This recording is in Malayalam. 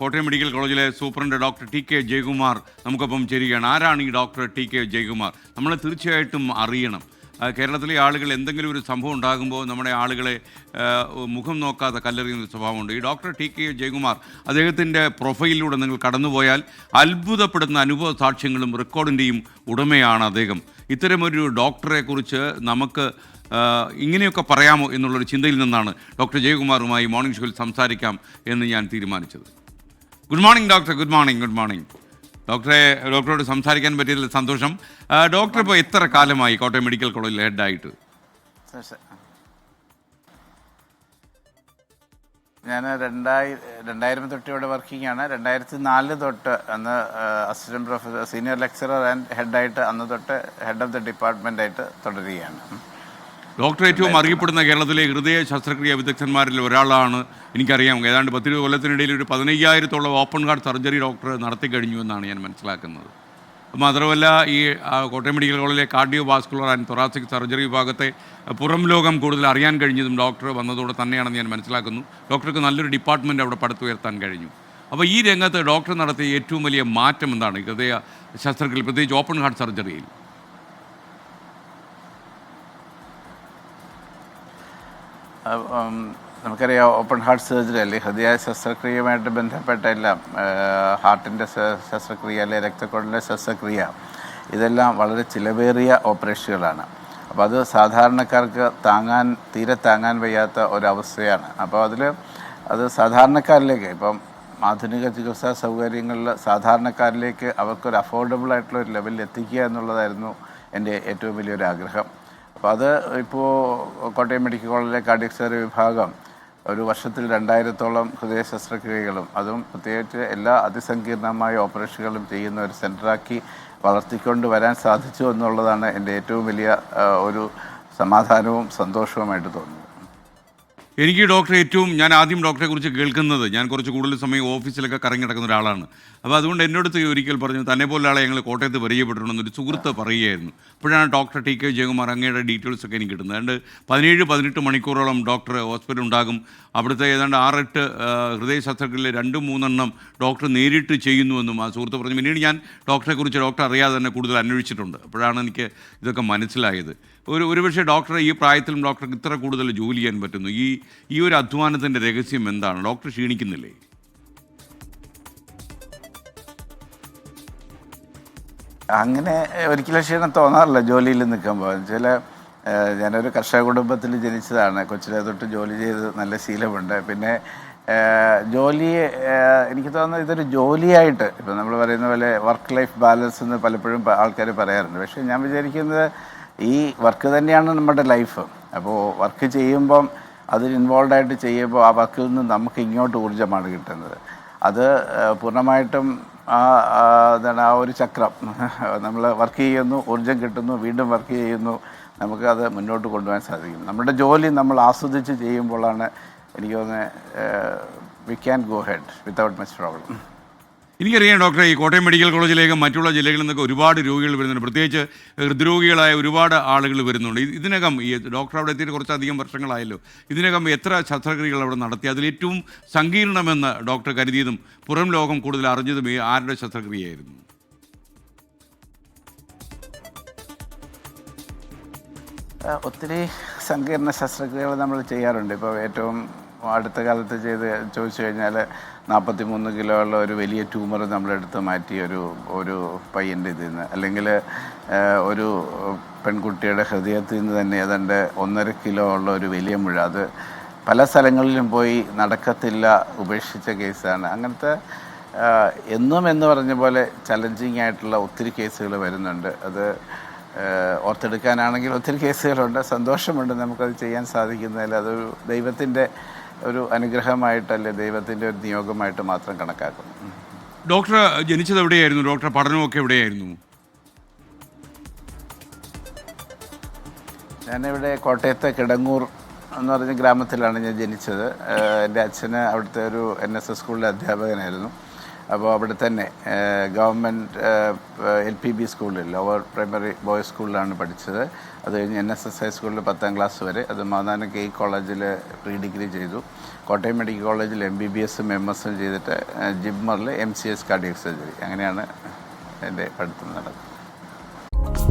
കോട്ടയം മെഡിക്കൽ കോളേജിലെ superintendent doctor T K Jayakumar നമുക്കൊപ്പം ചേരുകയാണ്. ആരാണ് ഈ ഡോക്ടർ ടി കെ ജയകുമാർ? നമ്മൾ തീർച്ചയായിട്ടും അറിയണം. കേരളത്തിലെ ആളുകൾ എന്തെങ്കിലും ഒരു സംഭവം ഉണ്ടാകുമ്പോൾ നമ്മുടെ ആളുകളെ മുഖം നോക്കാതെ കല്ലെറിയുന്ന സ്വഭാവമുണ്ട്. ഈ ഡോക്ടർ ടി കെ ജയകുമാർ, അദ്ദേഹത്തിൻ്റെ പ്രൊഫൈലിലൂടെ നിങ്ങൾ കടന്നുപോയാൽ അത്ഭുതപ്പെടുന്ന അനുഭവ സാക്ഷ്യങ്ങളും റെക്കോർഡിൻ്റെയും ഉടമയാണ് അദ്ദേഹം. ഇത്തരമൊരു ഡോക്ടറെക്കുറിച്ച് നമുക്ക് ഇങ്ങനെയൊക്കെ പറയാമോ എന്നുള്ളൊരു ചിന്തയിൽ നിന്നാണ് ഡോക്ടർ ജയകുമാറുമായി മോർണിംഗ് ഷോയിൽ സംസാരിക്കാം എന്ന് ഞാൻ തീരുമാനിച്ചത്. Good morning doctor. Good morning. ഡോക്ടറോട് സംസാരിക്കാൻ പറ്റിയതിൽ സന്തോഷം. ഡോക്ടർ ഇപ്പോൾ എത്ര കാലമായി കോട്ടയം മെഡിക്കൽ കോളേജിൽ ഹെഡായിട്ട്? ഞാൻ 2000 തൊട്ട് ഇവിടെ വർക്കിംഗ് ആണ്. 2004 തൊട്ട് അന്ന് assistant professor, senior lecturer and ഹെഡായിട്ട് അന്ന് തൊട്ട് ഹെഡ് ഓഫ് ദി ഡിപ്പാർട്ട്മെൻ്റ് ആയിട്ട് തുടരുകയാണ്. ഡോക്ടർ ഏറ്റവും അറിയപ്പെടുന്ന കേരളത്തിലെ ഹൃദയ ശസ്ത്രക്രിയ വിദഗ്ധന്മാരിൽ ഒരാളാണ്. എനിക്കറിയാം, ഏതാണ്ട് 10-20 കൊല്ലത്തിനിടയിൽ ഒരു 15,000-ഓളം ഓപ്പൺ ഹാർട്ട് സർജറി ഡോക്ടർ നടത്തി കഴിഞ്ഞു എന്നാണ് ഞാൻ മനസ്സിലാക്കുന്നത്. മാത്രമല്ല, ഈ കോട്ടയം മെഡിക്കൽ കോളേജിലെ cardio vascular and thoracic surgery വിഭാഗത്തെ പുറം ലോകം കൂടുതൽ അറിയാൻ കഴിഞ്ഞതും ഡോക്ടർ വന്നതോടെ തന്നെയാണെന്ന് ഞാൻ മനസ്സിലാക്കുന്നു. ഡോക്ടർക്ക് നല്ലൊരു ഡിപ്പാർട്ട്മെൻറ്റ് അവിടെ പടുത്തുയർത്താൻ കഴിഞ്ഞു. അപ്പോൾ ഈ രംഗത്ത് ഡോക്ടർ നടത്തിയ ഏറ്റവും വലിയ മാറ്റം എന്താണ് ഹൃദയ ശസ്ത്രക്രിയയിൽ, പ്രത്യേകിച്ച് ഓപ്പൺ ഹാർട്ട് സർജറിയിൽ? നമുക്കറിയാം, ഓപ്പൺ ഹാർട്ട് സർജറി അല്ലെ ഹൃദയ ശസ്ത്രക്രിയയുമായിട്ട് ബന്ധപ്പെട്ട എല്ലാം, ഹാർട്ടിൻ്റെ ശസ്ത്രക്രിയ അല്ലെ രക്തക്കുഴലിൻ്റെ ശസ്ത്രക്രിയ, ഇതെല്ലാം വളരെ ചിലവേറിയ ഓപ്പറേഷനുകളാണ്. അപ്പോൾ അത് സാധാരണക്കാർക്ക് തീരെ താങ്ങാൻ വയ്യാത്ത ഒരവസ്ഥയാണ്. അപ്പോൾ അത് സാധാരണക്കാരിലേക്ക്, ഇപ്പം ആധുനിക ചികിത്സാ സൗകര്യങ്ങളിൽ സാധാരണക്കാരിലേക്ക് അവർക്കൊരു അഫോർഡബിൾ ആയിട്ടുള്ള ഒരു ലെവലിൽ എത്തിക്കുക എന്നുള്ളതായിരുന്നു എൻ്റെ ഏറ്റവും വലിയൊരു ആഗ്രഹം. അപ്പോൾ അത് ഇപ്പോൾ കോട്ടയം മെഡിക്കൽ കോളേജിലെ കാർഡിയക് സർജറി വിഭാഗം ഒരു വർഷത്തിൽ 2000-ഓളം ഹൃദയ ശസ്ത്രക്രിയകളും അതും പ്രത്യേകിച്ച് എല്ലാ അതിസങ്കീർണമായ ഓപ്പറേഷനുകളും ചെയ്യുന്ന ഒരു സെൻ്ററാക്കി വളർത്തിക്കൊണ്ട് വരാൻ സാധിച്ചു എന്നുള്ളതാണ് എൻ്റെ ഏറ്റവും വലിയ ഒരു സമാധാനവും സന്തോഷവുമായിട്ട് തോന്നുന്നത്. എനിക്ക് ഞാൻ ആദ്യം ഡോക്ടറെ കുറിച്ച് കേൾക്കുന്നത്, ഞാൻ കുറച്ച് കൂടുതൽ സമയം ഓഫീസിലൊക്കെ കറങ്ങി നടക്കുന്ന ഒരാളാണ്. അപ്പോൾ അതുകൊണ്ട് എൻ്റെ അടുത്ത് ഒരിക്കൽ പറഞ്ഞു, തന്നെ പോലെ ആളെ ഞങ്ങൾ കോട്ടയത്ത് പരിചയപ്പെട്ടിട്ടുണ്ടെന്നൊരു സുഹൃത്ത് പറയുകയായിരുന്നു. അപ്പോഴാണ് ഡോക്ടർ ടി കെ ജയകുമാർ അങ്ങയുടെ ഡീറ്റെയിൽസൊക്കെ എനിക്ക് കിട്ടുന്നത്. ഏതാണ്ട് 17-18 മണിക്കൂറോളം ഡോക്ടർ ഹോസ്പിറ്റൽ ഉണ്ടാകും. അവിടുത്തെ ഏതാണ്ട് 6-8 ഹൃദയ ശസ്ത്രക്രിയയിൽ 2-3 ഡോക്ടർ നേരിട്ട് ചെയ്യുന്നുവെന്നും ആ സുഹൃത്ത് പറഞ്ഞു. പിന്നീട് ഞാൻ ഡോക്ടറെക്കുറിച്ച് ഡോക്ടർ അറിയാതെ തന്നെ കൂടുതൽ അന്വേഷിച്ചിട്ടുണ്ട്. അപ്പോഴാണ് എനിക്ക് ഇതൊക്കെ മനസ്സിലായത്. ഒരുപക്ഷെ ഡോക്ടർ ഈ പ്രായത്തിലും ഡോക്ടർക്ക് ഇത്ര കൂടുതൽ ജോലി ചെയ്യാൻ പറ്റുന്നു. ഈ ഒരു അധ്വാനത്തിൻ്റെ രഹസ്യം എന്താണ്? ഡോക്ടർ ക്ഷീണിക്കുന്നില്ലേ? അങ്ങനെ ഒരിക്കലും ക്ഷീണം തോന്നാറില്ല ജോലിയിൽ നിൽക്കുമ്പോൾ. ഞാനൊരു കർഷക കുടുംബത്തിൽ ജനിച്ചതാണ്. കൊച്ചിലെ തൊട്ട് ജോലി ചെയ്ത് നല്ല ശീലമുണ്ട്. പിന്നെ എനിക്ക് തോന്നുന്നത് ഇതൊരു ജോലിയായിട്ട്, ഇപ്പം നമ്മൾ പറയുന്ന പോലെ വർക്ക് ലൈഫ് ബാലൻസ് എന്ന് പലപ്പോഴും ആൾക്കാർ പറയാറുണ്ട്. പക്ഷേ ഞാൻ വിചാരിക്കുന്നത് ഈ വർക്ക് തന്നെയാണ് നമ്മുടെ ലൈഫ്. അപ്പോൾ വർക്ക് ചെയ്യുമ്പം അതിൽ ഇൻവോൾവായിട്ട് ചെയ്യുമ്പോൾ ആ വർക്കിൽ നിന്ന് നമുക്ക് ഇങ്ങോട്ട് ഊർജ്ജമാണ് കിട്ടുന്നത്. അത് പൂർണ്ണമായിട്ടും ആ ഒരു ചക്രം, നമ്മൾ വർക്ക് ചെയ്യുന്നു, ഊർജ്ജം കിട്ടുന്നു, വീണ്ടും വർക്ക് ചെയ്യുന്നു, നമുക്കത് മുന്നോട്ട് കൊണ്ടുപോകാൻ സാധിക്കും. നമ്മുടെ ജോലി നമ്മൾ ആസ്വദിച്ച് ചെയ്യുമ്പോഴാണ് എനിക്ക് തോന്നുന്നത് we can go head without much problem. എനിക്കറിയാം ഡോക്ടറെ, ഈ കോട്ടയം മെഡിക്കൽ കോളേജിലേക്ക് മറ്റുള്ള ജില്ലകളിൽ നിന്നൊക്കെ ഒരുപാട് രോഗികൾ വരുന്നുണ്ട്. പ്രത്യേകിച്ച് ഹൃദ്രോഗികളായ ഒരുപാട് ആളുകൾ വരുന്നുണ്ട്. ഇതിനകം ഈ ഡോക്ടർ അവിടെ എത്തിയിട്ട് കുറച്ചധികം വർഷങ്ങളായല്ലോ. ഇതിനകം എത്ര ശസ്ത്രക്രിയകൾ അവിടെ നടത്തി? അതിലേറ്റവും സങ്കീർണമെന്ന് ഡോക്ടർ കരുതിയതും പുറം ലോകം കൂടുതൽ അറിഞ്ഞതും ആരുടെ ശസ്ത്രക്രിയയായിരുന്നു? ഒത്തിരി സങ്കീർണ ശസ്ത്രക്രിയകൾ നമ്മൾ ചെയ്യാറുണ്ട്. ഇപ്പോൾ ഏറ്റവും അടുത്ത കാലത്ത് ചോദിച്ചു കഴിഞ്ഞാൽ 43 കിലോ ഉള്ള ഒരു വലിയ ട്യൂമർ നമ്മളെടുത്ത് മാറ്റി ഒരു പയ്യൻ്റെ ഇതിൽ നിന്ന്, അല്ലെങ്കിൽ ഒരു പെൺകുട്ടിയുടെ ഹൃദയത്തിൽ നിന്ന് തന്നെ ഏതാണ്ട് 1.5 കിലോ ഉള്ള ഒരു വലിയ മുഴ, അത് പല സ്ഥലങ്ങളിലും പോയി നടക്കത്തില്ല, ഉപേക്ഷിച്ച കേസാണ്. അങ്ങനത്തെ എന്ന് പറഞ്ഞ പോലെ ചലഞ്ചിങ് ആയിട്ടുള്ള ഒത്തിരി കേസുകൾ വരുന്നുണ്ട്. അത് ഓർത്തെടുക്കാനാണെങ്കിൽ ഒത്തിരി കേസുകളുണ്ട്. സന്തോഷമുണ്ട് നമുക്കത് ചെയ്യാൻ സാധിക്കുന്നതിൽ. അതൊരു ദൈവത്തിൻ്റെ ഒരു അനുഗ്രഹമായിട്ടല്ലേ, ദൈവത്തിൻ്റെ ഒരു നിയോഗമായിട്ട് മാത്രം കണക്കാക്കുന്നു. ഡോക്ടർ ജനിച്ചത് എവിടെയായിരുന്നു? ഡോക്ടർ പഠനമൊക്കെ എവിടെയായിരുന്നു? ഞാനിവിടെ കോട്ടയത്തെ കിടങ്ങൂർ എന്ന് പറഞ്ഞ ഗ്രാമത്തിലാണ് ഞാൻ ജനിച്ചത്. എൻ്റെ അച്ഛന് അവിടുത്തെ ഒരു NSS സ്കൂളിലെ അധ്യാപകനായിരുന്നു. അപ്പോൾ അവിടെ തന്നെ ഗവൺമെൻറ് LPB സ്കൂളിൽ, ലോവർ പ്രൈമറി ബോയ്സ് സ്കൂളിലാണ് പഠിച്ചത്. അത് കഴിഞ്ഞ് NSS ഹൈസ്കൂളിൽ 10ാം ക്ലാസ് വരെ, അത് മാന്നാനം KE കോളേജിൽ പ്രീ ഡിഗ്രി ചെയ്തു. കോട്ടയം മെഡിക്കൽ കോളേജിൽ MBBS MS ചെയ്തിട്ട് ജിമ്മറിൽ MCS കാർഡിയക് സർജറി. അങ്ങനെയാണ് എൻ്റെ പഠിത്തം നടക്കുന്നത്.